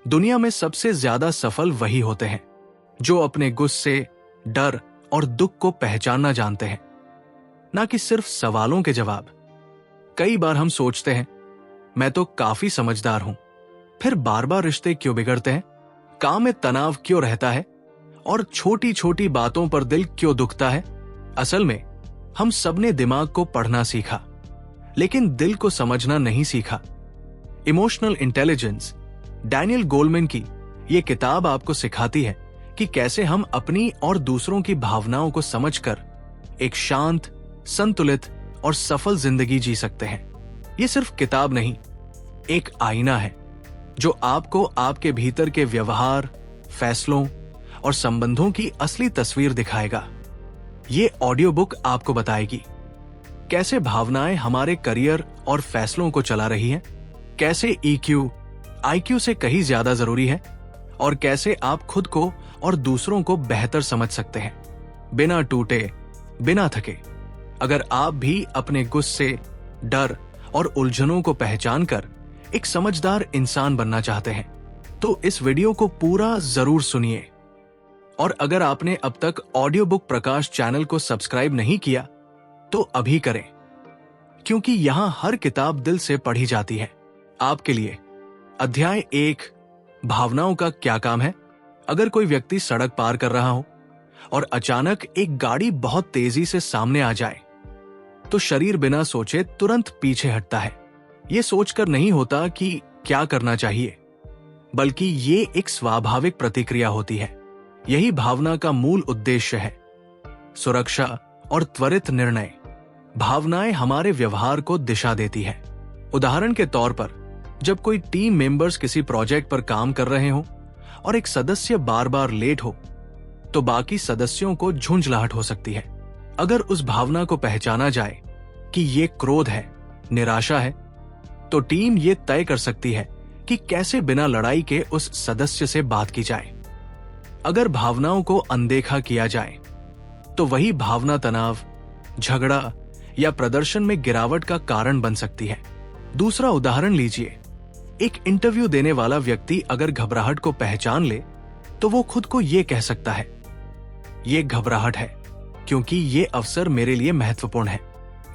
दुनिया में सबसे ज्यादा सफल वही होते हैं जो अपने गुस्से, डर और दुख को पहचानना जानते हैं, ना कि सिर्फ सवालों के जवाब। कई बार हम सोचते हैं, मैं तो काफी समझदार हूं, फिर बार बार रिश्ते क्यों बिगड़ते हैं, काम में तनाव क्यों रहता है और छोटी छोटी बातों पर दिल क्यों दुखता है। असल में हम सबने दिमाग को पढ़ना सीखा, लेकिन दिल को समझना नहीं सीखा। इमोशनल इंटेलिजेंस, डैनियल गोलमैन की यह किताब आपको सिखाती है कि कैसे हम अपनी और दूसरों की भावनाओं को समझकर एक शांत, संतुलित और सफल जिंदगी जी सकते हैं। यह सिर्फ किताब नहीं, एक आईना है जो आपको आपके भीतर के व्यवहार, फैसलों और संबंधों की असली तस्वीर दिखाएगा। ये ऑडियो बुक आपको बताएगी कैसे भावनाएं हमारे करियर और फैसलों को चला रही हैं, कैसे EQ IQ से कहीं ज्यादा जरूरी है और कैसे आप खुद को और दूसरों को बेहतर समझ सकते हैं, बिना टूटे, बिना थके। अगर आप भी अपने गुस्से, डर और उलझनों को पहचानकर एक समझदार इंसान बनना चाहते हैं, तो इस वीडियो को पूरा जरूर सुनिए। और अगर आपने अब तक ऑडियो बुक प्रकाश चैनल को सब्सक्राइब नहीं किया, तो अभी करें, क्योंकि यहां हर किताब दिल से पढ़ी जाती है। आपके लिए अध्याय 1, भावनाओं का क्या काम है। अगर कोई व्यक्ति सड़क पार कर रहा हो और अचानक एक गाड़ी बहुत तेजी से सामने आ जाए, तो शरीर बिना सोचे तुरंत पीछे हटता है। यह सोचकर नहीं होता कि क्या करना चाहिए, बल्कि ये एक स्वाभाविक प्रतिक्रिया होती है। यही भावना का मूल उद्देश्य है, सुरक्षा और त्वरित निर्णय। भावनाएं हमारे व्यवहार को दिशा देती है। उदाहरण के तौर पर, जब कोई टीम मेंबर्स किसी प्रोजेक्ट पर काम कर रहे हो और एक सदस्य बार बार लेट हो, तो बाकी सदस्यों को झुंझलाहट हो सकती है। अगर उस भावना को पहचाना जाए कि ये क्रोध है, निराशा है, तो टीम ये तय कर सकती है कि कैसे बिना लड़ाई के उस सदस्य से बात की जाए। अगर भावनाओं को अनदेखा किया जाए, तो वही भावना तनाव, झगड़ा या प्रदर्शन में गिरावट का कारण बन सकती है। दूसरा उदाहरण लीजिए। एक इंटरव्यू देने वाला व्यक्ति अगर घबराहट को पहचान ले, तो वो खुद को ये कह सकता है, ये घबराहट है क्योंकि ये अवसर मेरे लिए महत्वपूर्ण है।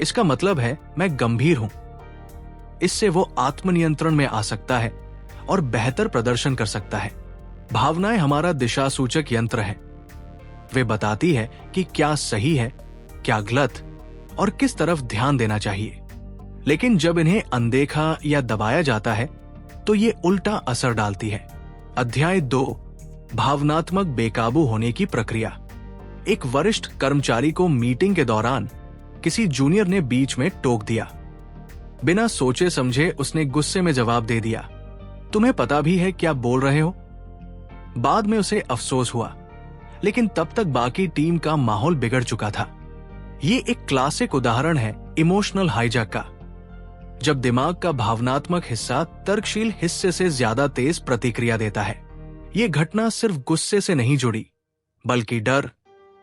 इसका मतलब है मैं गंभीर हूं। इससे वो आत्मनियंत्रण में आ सकता है और बेहतर प्रदर्शन कर सकता है। भावनाएं हमारा दिशा सूचक यंत्र है। वे बताती है कि क्या सही है, क्या गलत और किस तरफ ध्यान देना चाहिए। लेकिन जब इन्हें अनदेखा या दबाया जाता है, तो ये उल्टा असर डालती है। अध्याय 2, भावनात्मक बेकाबू होने की प्रक्रिया। एक वरिष्ठ कर्मचारी को मीटिंग के दौरान किसी जूनियर ने बीच में टोक दिया। बिना सोचे समझे उसने गुस्से में जवाब दे दिया, तुम्हें पता भी है क्या बोल रहे हो। बाद में उसे अफसोस हुआ, लेकिन तब तक बाकी टीम का माहौल बिगड़ चुका था। ये एक क्लासिक उदाहरण है इमोशनल हाईजैक का, जब दिमाग का भावनात्मक हिस्सा तर्कशील हिस्से से ज्यादा तेज प्रतिक्रिया देता है। ये घटना सिर्फ गुस्से से नहीं जुड़ी, बल्कि डर,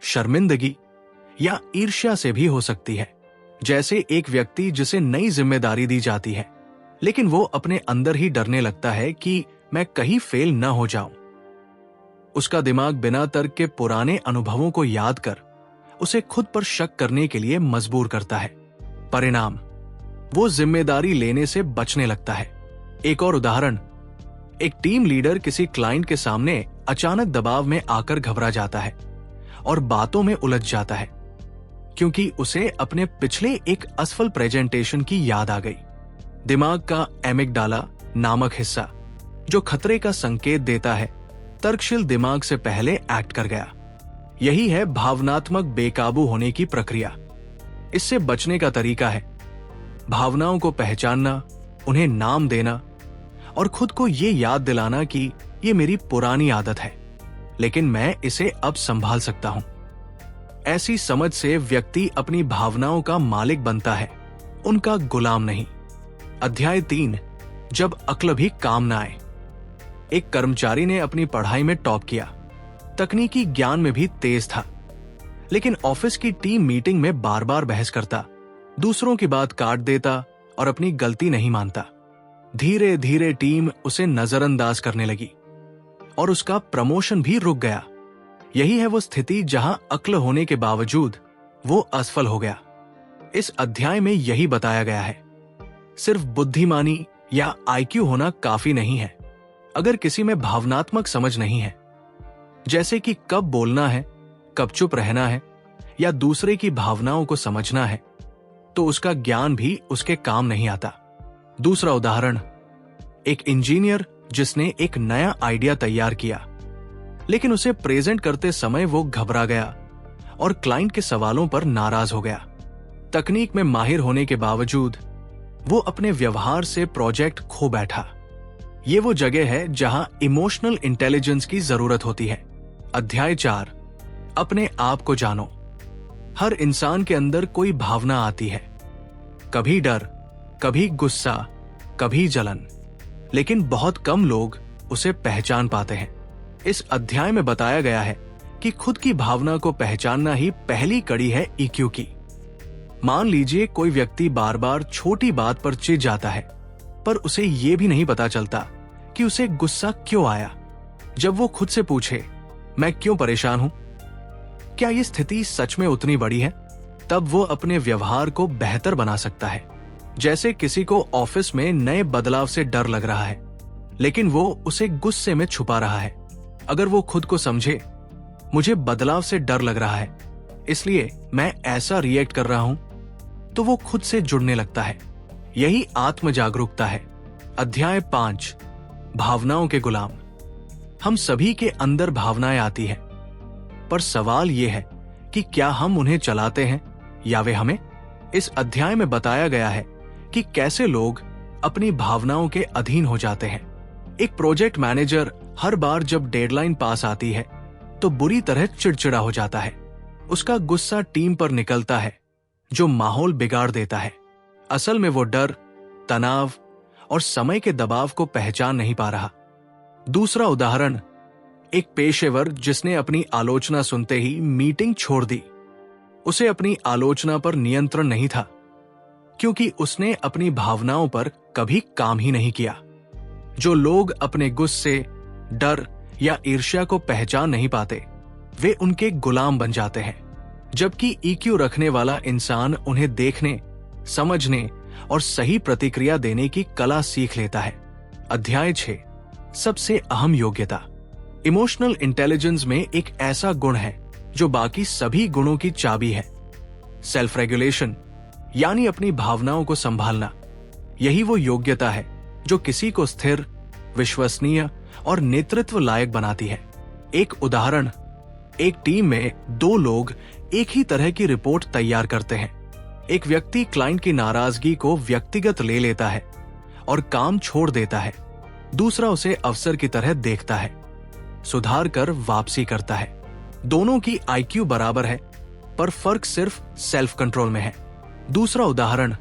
शर्मिंदगी या ईर्ष्या से भी हो सकती है। जैसे एक व्यक्ति जिसे नई जिम्मेदारी दी जाती है, लेकिन वो अपने अंदर ही डरने लगता है कि मैं कहीं फेल न हो जाऊं। उसका दिमाग बिना तर्क के पुराने अनुभवों को याद कर उसे खुद पर शक करने के लिए मजबूर करता है। परिणाम, वो जिम्मेदारी लेने से बचने लगता है। एक और उदाहरण, एक टीम लीडर किसी क्लाइंट के सामने अचानक दबाव में आकर घबरा जाता है और बातों में उलझ जाता है, क्योंकि उसे अपने पिछले एक असफल प्रेजेंटेशन की याद आ गई। दिमाग का एमिगडाला नामक हिस्सा, जो खतरे का संकेत देता है, तर्कशील दिमाग से पहले एक्ट कर गया। यही है भावनात्मक बेकाबू होने की प्रक्रिया। इससे बचने का तरीका है भावनाओं को पहचानना, उन्हें नाम देना और खुद को ये याद दिलाना कि ये मेरी पुरानी आदत है, लेकिन मैं इसे अब संभाल सकता हूं। ऐसी समझ से व्यक्ति अपनी भावनाओं का मालिक बनता है, उनका गुलाम नहीं। अध्याय 3, जब अक्ल भी काम न आए। एक कर्मचारी ने अपनी पढ़ाई में टॉप किया, तकनीकी ज्ञान में भी तेज था, लेकिन ऑफिस की टीम मीटिंग में बार बार बहस करता, दूसरों की बात काट देता और अपनी गलती नहीं मानता। धीरे धीरे टीम उसे नजरअंदाज करने लगी और उसका प्रमोशन भी रुक गया। यही है वो स्थिति जहां अक्ल होने के बावजूद वो असफल हो गया। इस अध्याय में यही बताया गया है, सिर्फ बुद्धिमानी या आईक्यू होना काफी नहीं है। अगर किसी में भावनात्मक समझ नहीं है, जैसे कि कब बोलना है, कब चुप रहना है या दूसरे की भावनाओं को समझना है, तो उसका ज्ञान भी उसके काम नहीं आता। दूसरा उदाहरण, एक इंजीनियर जिसने एक नया आइडिया तैयार किया, लेकिन उसे प्रेजेंट करते समय वो घबरा गया और क्लाइंट के सवालों पर नाराज हो गया। तकनीक में माहिर होने के बावजूद वो अपने व्यवहार से प्रोजेक्ट खो बैठा। ये वो जगह है जहां इमोशनल इंटेलिजेंस की जरूरत होती है। अध्याय 4, अपने आप को जानो। हर इंसान के अंदर कोई भावना आती है, कभी डर, कभी गुस्सा, कभी जलन, लेकिन बहुत कम लोग उसे पहचान पाते हैं। इस अध्याय में बताया गया है कि खुद की भावना को पहचानना ही पहली कड़ी है ईक्यू की। मान लीजिए कोई व्यक्ति बार बार छोटी बात पर चिढ़ जाता है, पर उसे ये भी नहीं पता चलता कि उसे गुस्सा क्यों आया। जब वो खुद से पूछे, मैं क्यों परेशान हूं, क्या ये स्थिति सच में उतनी बड़ी है, तब वो अपने व्यवहार को बेहतर बना सकता है। जैसे किसी को ऑफिस में नए बदलाव से डर लग रहा है, लेकिन वो उसे गुस्से में छुपा रहा है। अगर वो खुद को समझे, मुझे बदलाव से डर लग रहा है, इसलिए मैं ऐसा रिएक्ट कर रहा हूं, तो वो खुद से जुड़ने लगता है। यही आत्म जागरूकता है। अध्याय 5, भावनाओं के गुलाम। हम सभी के अंदर भावनाएं आती हैं, पर सवाल यह है कि क्या हम उन्हें चलाते हैं या वे हमें। इस अध्याय में बताया गया है कि कैसे लोग अपनी भावनाओं के अधीन हो जाते हैं। एक प्रोजेक्ट मैनेजर हर बार जब डेडलाइन पास आती है तो बुरी तरह चिड़चिड़ा हो जाता है। उसका गुस्सा टीम पर निकलता है, जो माहौल बिगाड़ देता है। असल में वो डर, तनाव और समय के दबाव को पहचान नहीं पा रहा। दूसरा उदाहरण, एक पेशेवर जिसने अपनी आलोचना सुनते ही मीटिंग छोड़ दी। उसे अपनी आलोचना पर नियंत्रण नहीं था, क्योंकि उसने अपनी भावनाओं पर कभी काम ही नहीं किया। जो लोग अपने गुस्से, डर या ईर्ष्या को पहचान नहीं पाते, वे उनके गुलाम बन जाते हैं। जबकि ईक्यू रखने वाला इंसान उन्हें देखने, समझने और सही प्रतिक्रिया देने की कला सीख लेता है। अध्याय 6, सबसे अहम योग्यता। इमोशनल इंटेलिजेंस में एक ऐसा गुण है जो बाकी सभी गुणों की चाबी है, सेल्फ रेगुलेशन, यानी अपनी भावनाओं को संभालना। यही वो योग्यता है जो किसी को स्थिर, विश्वसनीय और नेतृत्व लायक बनाती है। एक उदाहरण, एक टीम में 2 लोग एक ही तरह की रिपोर्ट तैयार करते हैं। एक व्यक्ति क्लाइंट की नाराजगी को व्यक्तिगत ले लेता है और काम छोड़ देता है। दूसरा उसे अवसर की तरह देखता है, सुधार कर वापसी करता है। दोनों की आईक्यू बराबर है, पर फर्क सिर्फ सेल्फ कंट्रोल में है। दूसरा उदाहरण,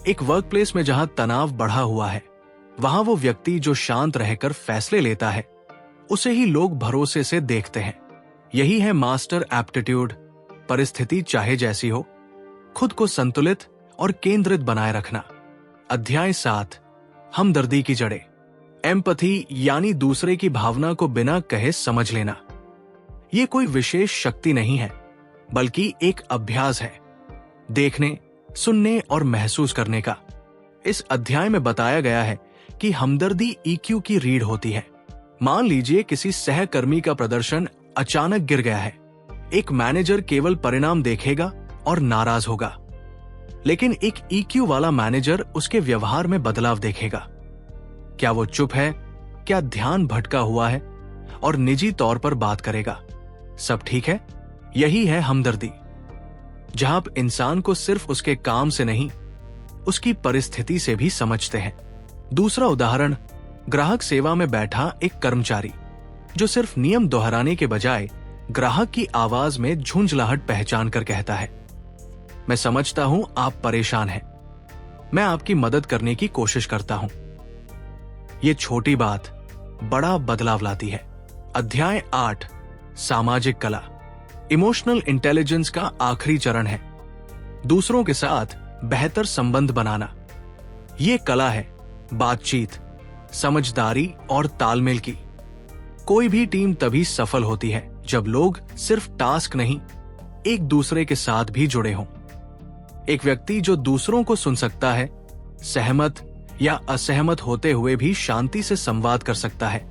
एक वर्कप्लेस में जहां तनाव बढ़ा हुआ है, वहां वो व्यक्ति जो शांत रहकर फैसले लेता है, उसे ही लोग भरोसे से देखते हैं। यही है मास्टर एप्टीट्यूड। परिस्थिति चाहे जैसी हो, खुद को संतुलित और केंद्रित बनाए रखना। अध्याय 7, हमदर्दी की जड़ें। एम्पैथी यानी दूसरे की भावना को बिना कहे समझ लेना। ये कोई विशेष शक्ति नहीं है, बल्कि एक अभ्यास है, देखने, सुनने और महसूस करने का। इस अध्याय में बताया गया है कि हमदर्दी ईक्यू की रीढ़ होती है। मान लीजिए किसी सहकर्मी का प्रदर्शन अचानक गिर गया है। एक मैनेजर केवल परिणाम देखेगा और नाराज होगा, लेकिन एक ईक्यू वाला मैनेजर उसके व्यवहार में बदलाव देखेगा। क्या वो चुप है, क्या ध्यान भटका हुआ है, और निजी तौर पर बात करेगा, सब ठीक है। यही है हमदर्दी, जहां आप इंसान को सिर्फ उसके काम से नहीं, उसकी परिस्थिति से भी समझते हैं। दूसरा उदाहरण, ग्राहक सेवा में बैठा एक कर्मचारी जो सिर्फ नियम दोहराने के बजाय ग्राहक की आवाज में झुंझलाहट पहचान कर कहता है, मैं समझता हूं आप परेशान हैं, मैं आपकी मदद करने की कोशिश करता हूं। ये छोटी बात बड़ा बदलाव लाती है। अध्याय 8, सामाजिक कला। इमोशनल इंटेलिजेंस का आखिरी चरण है दूसरों के साथ बेहतर संबंध बनाना। ये कला है बातचीत, समझदारी और तालमेल की। कोई भी टीम तभी सफल होती है जब लोग सिर्फ टास्क नहीं, एक दूसरे के साथ भी जुड़े हों। एक व्यक्ति जो दूसरों को सुन सकता है, सहमत या असहमत होते हुए भी शांति से संवाद कर सकता है,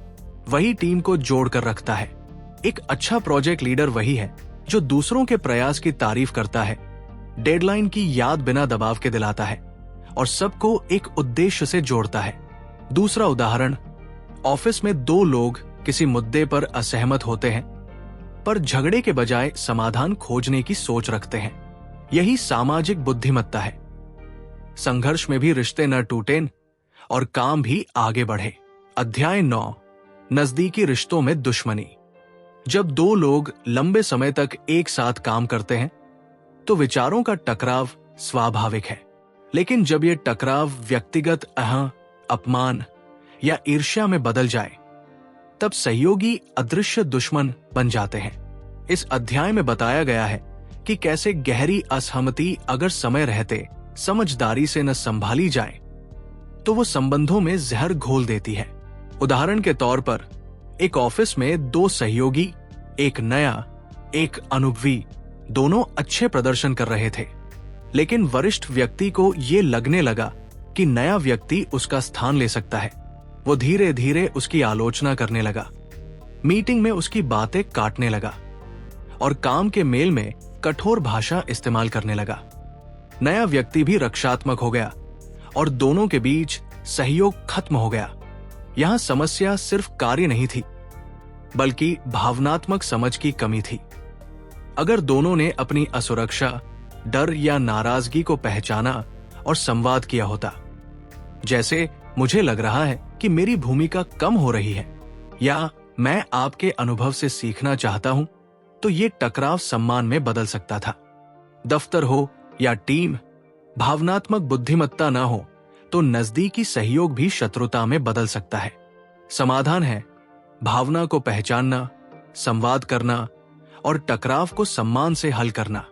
वही टीम को जोड़कर रखता है। एक अच्छा प्रोजेक्ट लीडर वही है जो दूसरों के प्रयास की तारीफ करता है, डेडलाइन की याद बिना दबाव के दिलाता है और सबको एक उद्देश्य से जोड़ता है। दूसरा उदाहरण, ऑफिस में दो लोग किसी मुद्दे पर असहमत होते हैं, पर झगड़े के बजाय समाधान खोजने की सोच रखते हैं। यही सामाजिक बुद्धिमत्ता है। संघर्ष में भी रिश्ते न टूटें और काम भी आगे बढ़े। अध्याय 9, नजदीकी रिश्तों में दुश्मनी। जब दो लोग लंबे समय तक एक साथ काम करते हैं तो विचारों का टकराव स्वाभाविक है, लेकिन जब यह टकराव व्यक्तिगत अपमान या ईर्ष्या में बदल जाए तब सहयोगी अदृश्य दुश्मन बन जाते हैं। इस अध्याय में बताया गया है कि कैसे गहरी असहमति अगर समय रहते समझदारी से न संभाली जाए तो वो संबंधों में जहर घोल देती है। उदाहरण के तौर पर एक ऑफिस में दो सहयोगी, एक नया, एक अनुभवी, दोनों अच्छे प्रदर्शन कर रहे थे, लेकिन वरिष्ठ व्यक्ति को ये लगने लगा कि नया व्यक्ति उसका स्थान ले सकता है। वो धीरे धीरे उसकी आलोचना करने लगा, मीटिंग में उसकी बातें काटने लगा और काम के मेल में कठोर भाषा इस्तेमाल करने लगा। नया व्यक्ति भी रक्षात्मक हो गया और दोनों के बीच सहयोग खत्म हो गया। यहां समस्या सिर्फ कार्य नहीं थी, बल्कि भावनात्मक समझ की कमी थी। अगर दोनों ने अपनी असुरक्षा, डर या नाराजगी को पहचाना और संवाद किया होता, जैसे मुझे लग रहा है कि मेरी भूमिका कम हो रही है या मैं आपके अनुभव से सीखना चाहता हूं, तो ये टकराव सम्मान में बदल सकता था। दफ्तर हो या टीम, भावनात्मक बुद्धिमत्ता ना हो तो नजदीकी सहयोग भी शत्रुता में बदल सकता है। समाधान है भावना को पहचानना, संवाद करना और टकराव को सम्मान से हल करना।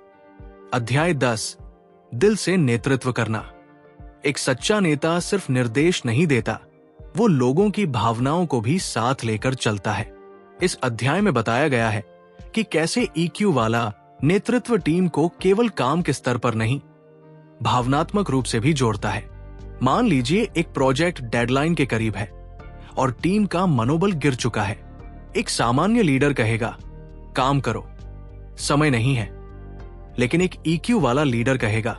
अध्याय 10, दिल से नेतृत्व करना। एक सच्चा नेता सिर्फ निर्देश नहीं देता, वो लोगों की भावनाओं को भी साथ लेकर चलता है। इस अध्याय में बताया गया है कि कैसे ईक्यू वाला नेतृत्व टीम को केवल काम के स्तर पर नहीं, भावनात्मक रूप से भी जोड़ता है। मान लीजिए एक प्रोजेक्ट डेडलाइन के करीब है और टीम का मनोबल गिर चुका है। एक सामान्य लीडर कहेगा, काम करो, समय नहीं है। लेकिन एक ईक्यू वाला लीडर कहेगा,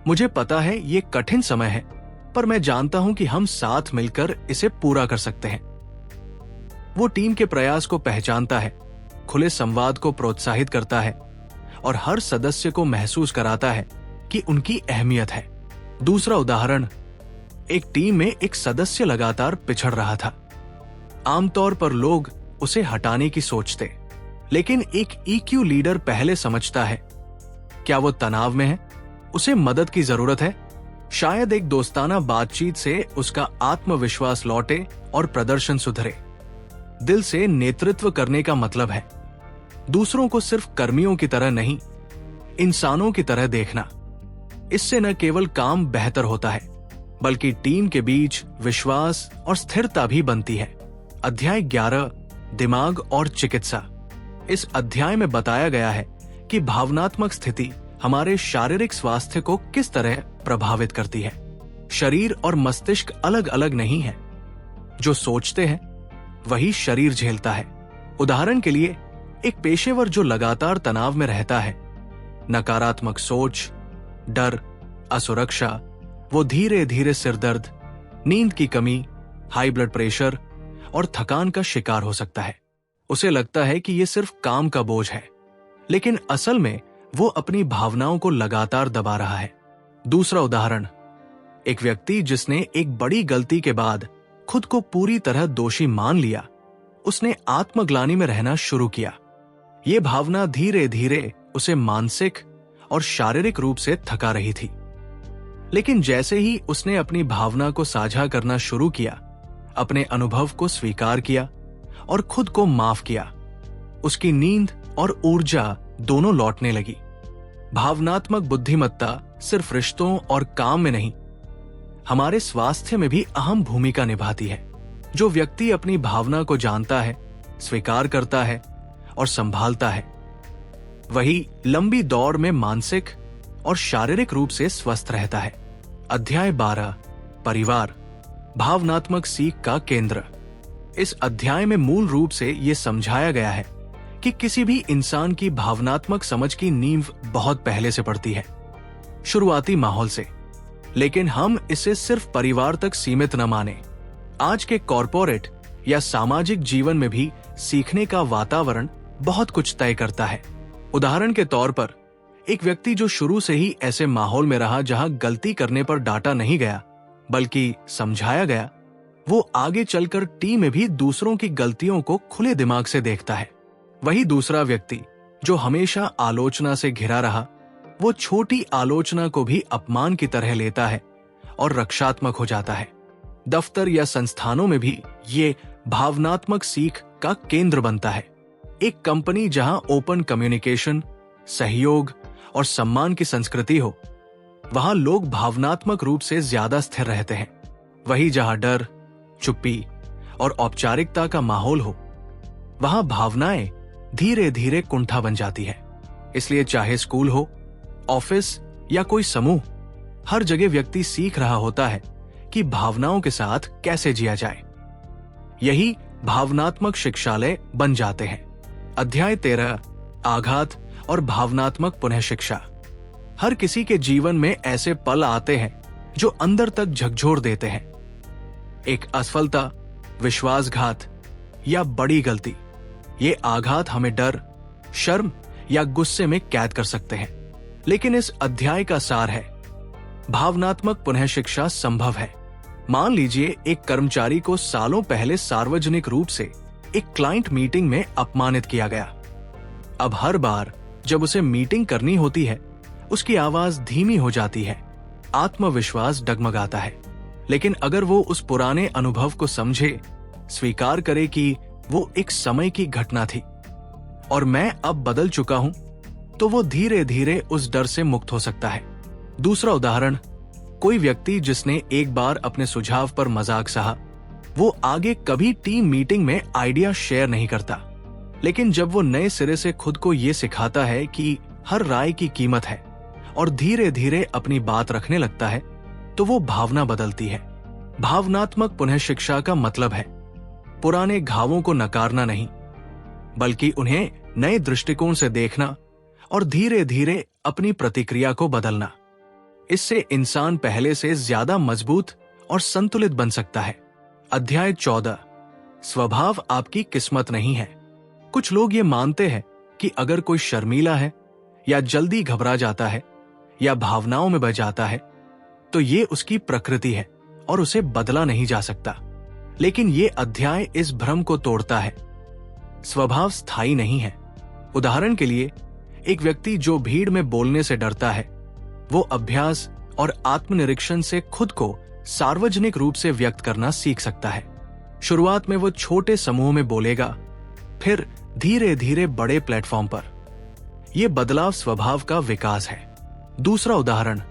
मुझे पता है ये कठिन समय है, पर मैं जानता हूं कि हम साथ मिलकर इसे पूरा कर सकते हैं। वो टीम के प्रयास को पहचानता है, खुले संवाद को प्रोत्साहित करता है और हर सदस्य को महसूस कराता है कि उनकी अहमियत है। दूसरा उदाहरण, एक टीम में एक सदस्य लगातार पिछड़ रहा था। आमतौर पर लोग उसे हटाने की सोचते, लेकिन एक ईक्यू लीडर पहले समझता है क्या वो तनाव में है, उसे मदद की जरूरत है। शायद एक दोस्ताना बातचीत से उसका आत्मविश्वास लौटे और प्रदर्शन सुधरे। दिल से नेतृत्व करने का मतलब है दूसरों को सिर्फ कर्मियों की तरह नहीं, इंसानों की तरह देखना। इससे न केवल काम बेहतर होता है, बल्कि टीम के बीच विश्वास और स्थिरता भी बनती है। अध्याय 11, दिमाग और चिकित्सा। इस अध्याय में बताया गया है कि भावनात्मक स्थिति हमारे शारीरिक स्वास्थ्य को किस तरह प्रभावित करती है। शरीर और मस्तिष्क अलग अलग नहीं है। जो सोचते हैं वही शरीर झेलता है। उदाहरण के लिए एक पेशेवर जो लगातार तनाव में रहता है, नकारात्मक सोच, डर, असुरक्षा, वो धीरे धीरे सिरदर्द, नींद की कमी, हाई ब्लड प्रेशर और थकान का शिकार हो सकता है। उसे लगता है कि ये सिर्फ काम का बोझ है, लेकिन असल में वो अपनी भावनाओं को लगातार दबा रहा है। दूसरा उदाहरण, एक व्यक्ति जिसने एक बड़ी गलती के बाद खुद को पूरी तरह दोषी मान लिया, उसने आत्मग्लानि में रहना शुरू किया। ये भावना धीरे धीरे उसे मानसिक और शारीरिक रूप से थका रही थी। लेकिन जैसे ही उसने अपनी भावना को साझा करना शुरू किया, अपने अनुभव को स्वीकार किया और खुद को माफ किया, उसकी नींद और ऊर्जा दोनों लौटने लगी। भावनात्मक बुद्धिमत्ता सिर्फ रिश्तों और काम में नहीं, हमारे स्वास्थ्य में भी अहम भूमिका निभाती है। जो व्यक्ति अपनी भावना को जानता है, स्वीकार करता है और संभालता है, वही लंबी दौड़ में मानसिक और शारीरिक रूप से स्वस्थ रहता है। अध्याय 12, परिवार, भावनात्मक सीख का केंद्र। इस अध्याय में मूल रूप से ये समझाया गया है कि किसी भी इंसान की भावनात्मक समझ की नींव बहुत पहले से पड़ती है, शुरुआती माहौल से। लेकिन हम इसे सिर्फ परिवार तक सीमित न माने। आज के कॉरपोरेट या सामाजिक जीवन में भी सीखने का वातावरण बहुत कुछ तय करता है। उदाहरण के तौर पर, एक व्यक्ति जो शुरू से ही ऐसे माहौल में रहा जहां गलती करने पर डांटा नहीं गया बल्कि समझाया गया, वो आगे चलकर टीम में भी दूसरों की गलतियों को खुले दिमाग से देखता है। वही दूसरा व्यक्ति जो हमेशा आलोचना से घिरा रहा, वो छोटी आलोचना को भी अपमान की तरह लेता है और रक्षात्मक हो जाता है। दफ्तर या संस्थानों में भी ये भावनात्मक सीख का केंद्र बनता है। एक कंपनी जहां ओपन कम्युनिकेशन, सहयोग और सम्मान की संस्कृति हो, वहां लोग भावनात्मक रूप से ज्यादा स्थिर रहते हैं। वही जहां डर, चुप्पी और औपचारिकता का माहौल हो, वहां भावनाएं धीरे धीरे कुंठा बन जाती है। इसलिए चाहे स्कूल हो, ऑफिस या कोई समूह, हर जगह व्यक्ति सीख रहा होता है कि भावनाओं के साथ कैसे जिया जाए। यही भावनात्मक शिक्षालय बन जाते हैं। अध्याय 13, आघात और भावनात्मक पुनः शिक्षा। हर किसी के जीवन में ऐसे पल आते हैं जो अंदर तक झकझोर देते हैं। एक असफलता, विश्वासघात या बड़ी गलती, ये आघात हमें डर, शर्म या गुस्से में कैद कर सकते हैं। लेकिन इस अध्याय का सार है, भावनात्मक पुनः शिक्षा संभव है। मान लीजिए एक कर्मचारी को सालों पहले सार्वजनिक रूप से एक क्लाइंट मीटिंग में अपमानित किया गया। अब हर बार जब उसे मीटिंग करनी होती है, उसकी आवाज धीमी हो जाती है, आत्मविश्वास डगमगाता है। लेकिन अगर वो उस पुराने अनुभव को समझे, स्वीकार करे कि वो एक समय की घटना थी और मैं अब बदल चुका हूं, तो वो धीरे धीरे उस डर से मुक्त हो सकता है। दूसरा उदाहरण, कोई व्यक्ति जिसने एक बार अपने सुझाव पर मजाक सहा, वो आगे कभी टीम मीटिंग में आइडिया शेयर नहीं करता। लेकिन जब वो नए सिरे से खुद को ये सिखाता है कि हर राय की कीमत है और धीरे धीरे अपनी बात रखने लगता है, तो वो भावना बदलती है। भावनात्मक पुनः शिक्षा का मतलब है पुराने घावों को नकारना नहीं, बल्कि उन्हें नए दृष्टिकोण से देखना और धीरे धीरे अपनी प्रतिक्रिया को बदलना। इससे इंसान पहले से ज्यादा मजबूत और संतुलित बन सकता है। अध्याय 14, स्वभाव आपकी किस्मत नहीं है। कुछ लोग ये मानते हैं कि अगर कोई शर्मीला है या जल्दी घबरा जाता है या भावनाओं में बह जाता है, तो ये उसकी प्रकृति है और उसे बदला नहीं जा सकता। लेकिन ये अध्याय इस भ्रम को तोड़ता है। स्वभाव स्थायी नहीं है। उदाहरण के लिए, एक व्यक्ति जो भीड़ में बोलने से डरता है, वो अभ्यास और आत्मनिरीक्षण से खुद को सार्वजनिक रूप से व्यक्त करना सीख सकता है। शुरुआत में वो छोटे समूह में बोलेगा, फिर धीरे धीरे बड़े प्लेटफॉर्म पर। यह बदलाव स्वभाव का विकास है। दूसरा उदाहरण,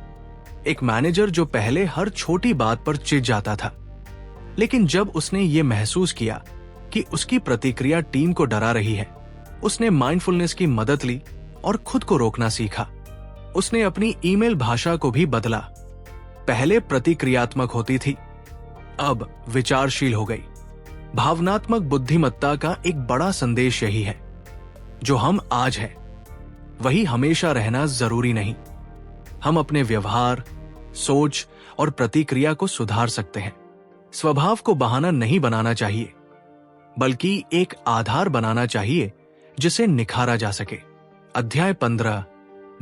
एक मैनेजर जो पहले हर छोटी बात पर चिढ़ जाता था, लेकिन जब उसने ये महसूस किया कि उसकी प्रतिक्रिया टीम को डरा रही है, उसने माइंडफुलनेस की मदद ली और खुद को रोकना सीखा। उसने अपनी ईमेल भाषा को भी बदला। पहले प्रतिक्रियात्मक होती थी, अब विचारशील हो गई। भावनात्मक बुद्धिमत्ता का एक बड़ा संदेश यही है, जो हम आज हैं, वही हमेशा रहना जरूरी नहीं। हम अपने व्यवहार, सोच और प्रतिक्रिया को सुधार सकते हैं। स्वभाव को बहाना नहीं बनाना चाहिए, बल्कि एक आधार बनाना चाहिए जिसे निखारा जा सके। अध्याय 15,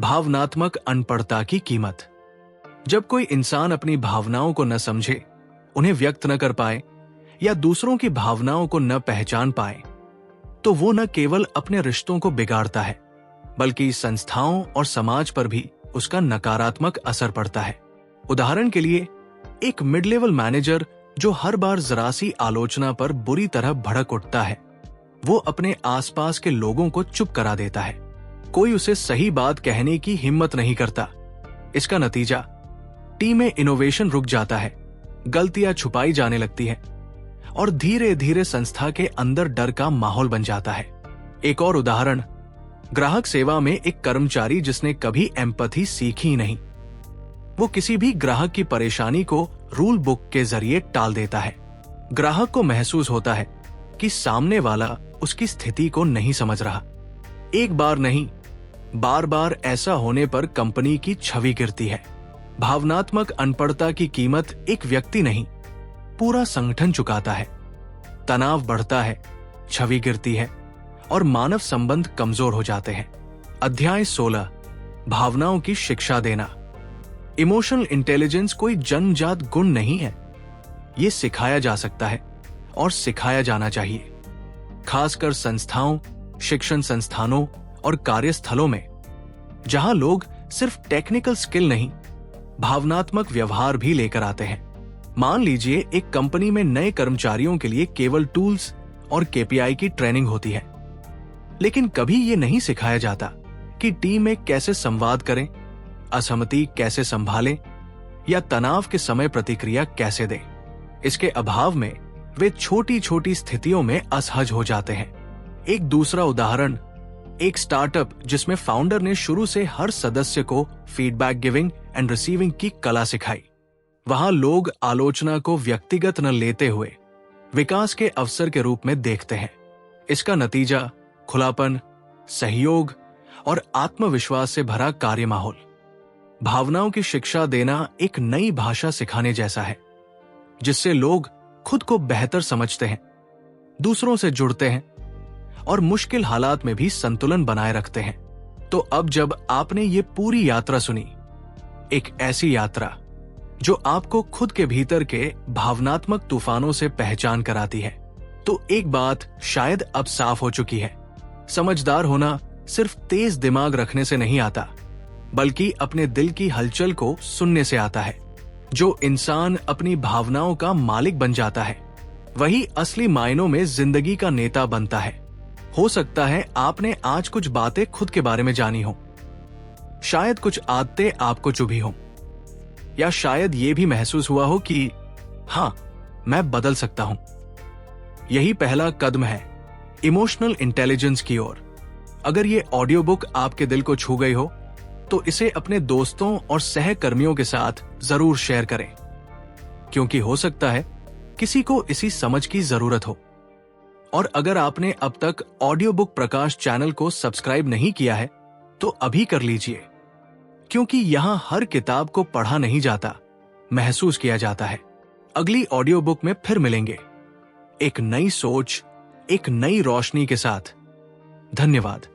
भावनात्मक अनपढ़ता की कीमत। जब कोई इंसान अपनी भावनाओं को न समझे, उन्हें व्यक्त न कर पाए या दूसरों की भावनाओं को न पहचान पाए, तो वो न केवल अपने रिश्तों को बिगाड़ता है, बल्कि संस्थाओं और समाज पर भी उसका नकारात्मक असर पड़ता है। उदाहरण के लिए, एक मिड लेवल मैनेजर जो हर बार जरा सी आलोचना पर बुरी तरह भड़क उठता है, वो अपने आसपास के लोगों को चुप करा देता है। कोई उसे सही बात कहने की हिम्मत नहीं करता। इसका नतीजा, टीम में इनोवेशन रुक जाता है गलतियां छुपाई जाने लगती हैं और धीरे धीरे संस्था के अंदर डर का माहौल बन जाता है। एक और उदाहरण, ग्राहक सेवा में एक कर्मचारी जिसने कभी एम्पैथी सीखी ही नहीं। वो किसी भी ग्राहक की परेशानी को रूल बुक के जरिए टाल देता है। ग्राहक को महसूस होता है कि सामने वाला उसकी स्थिति को नहीं समझ रहा। एक बार नहीं, बार बार ऐसा होने पर कंपनी की छवि गिरती है। भावनात्मक अनपढ़ता की कीमत एक व्यक्ति नहीं, पूरा संगठन चुकाता है। तनाव बढ़ता है, छवि गिरती है और मानव संबंध कमजोर हो जाते हैं। अध्याय 16, भावनाओं की शिक्षा देना। इमोशनल इंटेलिजेंस कोई जन्मजात गुण नहीं है, ये सिखाया जा सकता है और सिखाया जाना चाहिए। खासकर संस्थाओं, शिक्षण संस्थानों और कार्यस्थलों में, जहां लोग सिर्फ टेक्निकल स्किल नहीं, भावनात्मक व्यवहार भी लेकर आते हैं। मान लीजिए एक कंपनी में नए कर्मचारियों के लिए केवल टूल्स और केपीआई की ट्रेनिंग होती है, लेकिन कभी ये नहीं सिखाया जाता कि टीम में कैसे संवाद करें, असहमति कैसे संभालें या तनाव के समय प्रतिक्रिया कैसे दें। इसके अभाव में वे छोटी छोटी स्थितियों में असहज हो जाते हैं। एक दूसरा उदाहरण, एक स्टार्टअप जिसमें फाउंडर ने शुरू से हर सदस्य को फीडबैक गिविंग एंड रिसीविंग की कला सिखाई। वहां लोग आलोचना को व्यक्तिगत न लेते हुए विकास के अवसर के रूप में देखते हैं। इसका नतीजा खुलापन, सहयोग और आत्मविश्वास से भरा कार्य माहौल। भावनाओं की शिक्षा देना एक नई भाषा सिखाने जैसा है, जिससे लोग खुद को बेहतर समझते हैं, दूसरों से जुड़ते हैं और मुश्किल हालात में भी संतुलन बनाए रखते हैं। तो अब जब आपने ये पूरी यात्रा सुनी, एक ऐसी यात्रा जो आपको खुद के भीतर के भावनात्मक तूफानों से पहचान कराती है, तो एक बात शायद अब साफ हो चुकी है। समझदार होना सिर्फ तेज दिमाग रखने से नहीं आता, बल्कि अपने दिल की हलचल को सुनने से आता है। जो इंसान अपनी भावनाओं का मालिक बन जाता है, वही असली मायनों में जिंदगी का नेता बनता है। हो सकता है आपने आज कुछ बातें खुद के बारे में जानी हो, शायद कुछ आदतें आपको चुभी हो, या शायद ये भी महसूस हुआ हो कि हाँ, मैं बदल सकता हूं। यही पहला कदम है इमोशनल इंटेलिजेंस की ओर। अगर ये ऑडियो बुक आपके दिल को छू गई हो, तो इसे अपने दोस्तों और सहकर्मियों के साथ जरूर शेयर करें, क्योंकि हो सकता है किसी को इसी समझ की जरूरत हो। और अगर आपने अब तक ऑडियो बुक प्रकाश चैनल को सब्सक्राइब नहीं किया है, तो अभी कर लीजिए, क्योंकि यहां हर किताब को पढ़ा नहीं जाता, महसूस किया जाता है। अगली ऑडियो बुक में फिर मिलेंगे, एक नई सोच, एक नई रोशनी के साथ। धन्यवाद।